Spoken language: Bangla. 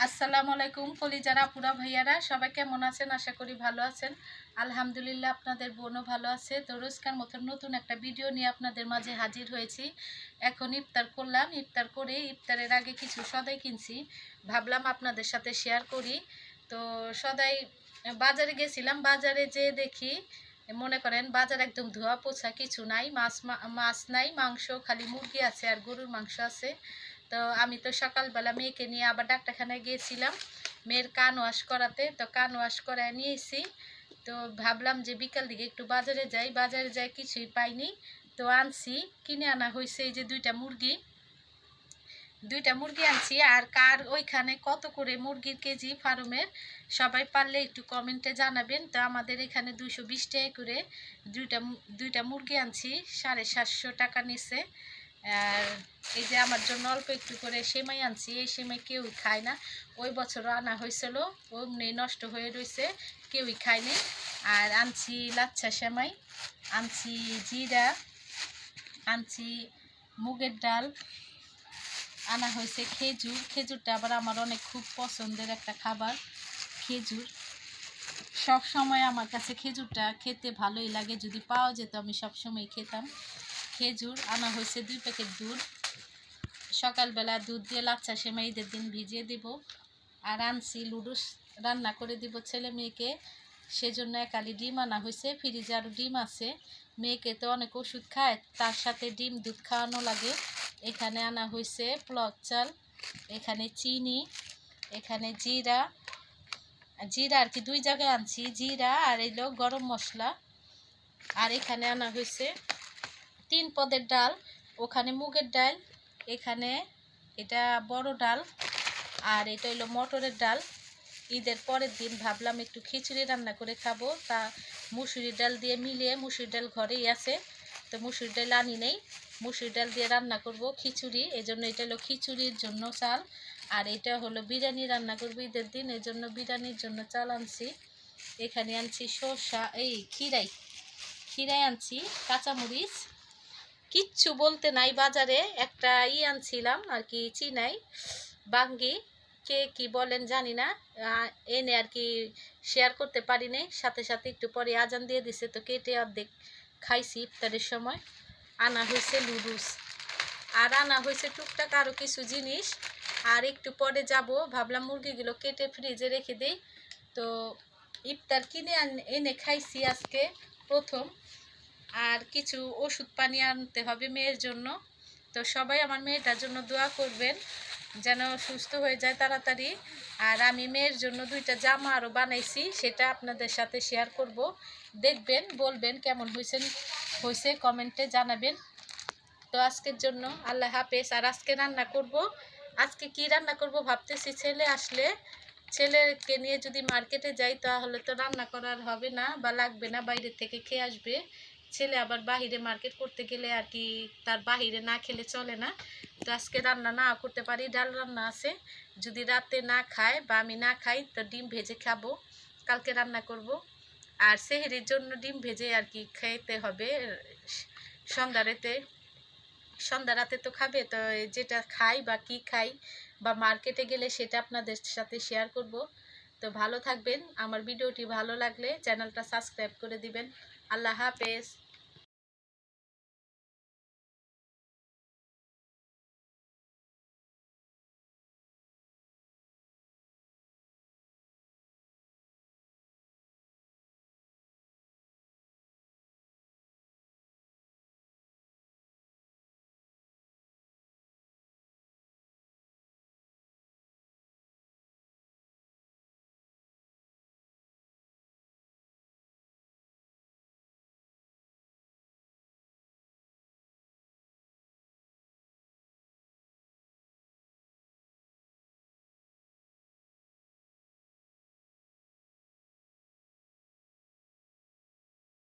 আসসালামু আলাইকুম কলিজারা পুরা ভাইয়ারা সবাই কেমন আছেন? আশা করি ভালো আছেন। আলহামদুলিল্লাহ আপনাদের বোনও ভালো আছে। তো রোজকার মতো নতুন একটা ভিডিও নিয়ে আপনাদের মাঝে হাজির হয়েছি। এখন ইফতার করলাম, ইফতার করে ইফতারের আগে কিছু সদাই কিনছি, ভাবলাম আপনাদের সাথে শেয়ার করি। তো সদাই বাজারে গেছিলাম, বাজারে যেয়ে দেখি মনে করেন বাজার একদম ধোয়া পোছা, কিছু নাই, মাছ নাই, মাংস খালি মুরগি আছে আর গরুর মাংস আছে। তো আমি তো সকালবেলা মেয়েকে নিয়ে আবার ডাক্তারখানায় গিয়েছিলাম মেয়ের কান ওয়াশ করাতে। তো কান ওয়াশ করায় নিয়েছি। তো ভাবলাম যে বিকাল দিকে একটু বাজারে যাই কিছুই পাইনি। তো আনছি, কিনে আনা হয়েছে এই যে দুইটা মুরগি আনছি। আর কার ওইখানে কত করে মুরগির কেজি ফার্মের, সবাই পারলে একটু কমেন্টে জানাবেন। তো আমাদের এখানে 220 টাকা করে দুইটা মুরগি আনছি, 750 টাকা নিছে। আর এই যে আমার জন্য অল্প একটু করে সেমাই আনছি, এই সেমাই কেউই খায় না। ওই বছরও আনা হয়েছিল, অমনি নষ্ট হয়ে রয়েছে, কেউই খায়নি। আর আনছি লাচ্ছা সেমাই, আনছি জিরা, আনছি মুগের ডাল, আনা হয়েছে খেজুরটা আবার আমার অনেক খুব পছন্দের একটা খাবার। খেজুর সব সময় আমার কাছে খেজুরটা খেতে ভালোই লাগে, যদি পাওয়া যেত আমি সব সময় খেতাম। খেজুর আনা হয়েছে, 2 প্যাকেট দুধ, সকালবেলা দুধ দিয়ে লাচ্ছা সেমাই ঈদের দিন ভিজিয়ে দিব। আর আনছি লুডুস রান্না করে দিব ছেলে মেয়েকে, সেজন্য একালি ডিম আনা হয়েছে, ফ্রিজে আরও ডিম আছে। মেয়েকে তো অনেক ওষুধ খায়, তার সাথে ডিম দুধ খাওয়ানো লাগে। এখানে আনা হয়েছে পোলাও চাল, এখানে চিনি, এখানে জিরা আর কি 2 জায়গায় আনছি, জিরা আর এলো গরম মশলা। আর এখানে আনা হয়েছে 3 পদের ডাল, ওখানে মুগের ডাল, এখানে এটা বড় ডাল, আর এটা হলো মটরের ডাল। ঈদের পরের দিন ভাবলাম একটু খিচুড়ি রান্না করে খাবো, তা মুসুরির ডাল দিয়ে মিলিয়ে, মুসুরির ডাল ঘরেই আছে, তো মুসুরির ডাল আনি নেই, মুসুরির ডাল দিয়ে রান্না করব খিচুড়ি। এই জন্য এটা হলো খিচুড়ির জন্য চাল, আর এটা হলো বিরিয়ানি রান্না করবো ঈদের দিন, এই জন্য বিরিয়ানির জন্য চাল আনছি। এখানে আনছি শসা, এই খিরাই আনছি, কাঁচামরিচ, কিচ্ছু বলতে নাই। বাজারে একটা আনছিলাম আর কি, চিনাই বাঙ্গি, কে কি বলেন জানি না, এনে আর কি শেয়ার করতে পারি নাই। সাথে সাথে একটু পরে আজান দিয়ে দিছে, তো কেটে অর্ধেক খাইছি ইফতারের সময়। আনা হয়েছে লুডুস, আর আনা হয়েছে টুকটাক আরও কিছু জিনিস। আর একটু পরে যাব, ভাবলাম মুরগিগুলো কেটে ফ্রিজে রেখে দিই। তো ইফতার কিনে এনে খাইছি আজকে প্রথম। আর কিছু ওষুধ পানি আনতে হবে মেয়ের জন্য, তো সবাই আমার মেয়েটার জন্য দোয়া করবেন যেন সুস্থ হয়ে যায় তাড়াতাড়ি। আর আমি মেয়ের জন্য 2টা জামা আরও বানাইছি, সেটা আপনাদের সাথে শেয়ার করব, দেখবেন, বলবেন কেমন হয়েছে কমেন্টে জানাবেন। তো আজকের জন্য আল্লাহ হাফেজ। আর আজকে কি রান্না করব ভাবতেছি, ছেলে আসলে ছেলেকে নিয়ে যদি মার্কেটে যাই তাহলে তো রান্না করার হবে না বা লাগবে না, বাইরে থেকে খেয়ে আসবে। ছেলে আবার বাহিরে মার্কেট করতে গেলে আর কি তার বাহিরে না খেলে চলে না। তো আজকে রান্না না করতে পারি, ডাল রান্না আছে, যদি রাতে না খায় বা আমি না খাই তো ডিম ভেজে খাবো, কালকে রান্না করব। আর সেহরির জন্য ডিম ভেজে আর কি খেতে হবে সন্ধ্যা রাতে তো খাবে, তো যেটা খাই বা কি খাই বা মার্কেটে গেলে সেটা আপনাদের সাথে শেয়ার করব। তো ভালো থাকবেন, আমার ভিডিওটি ভালো লাগলে চ্যানেলটা সাবস্ক্রাইব করে দিবেন। আল্লাহ হাফেজ।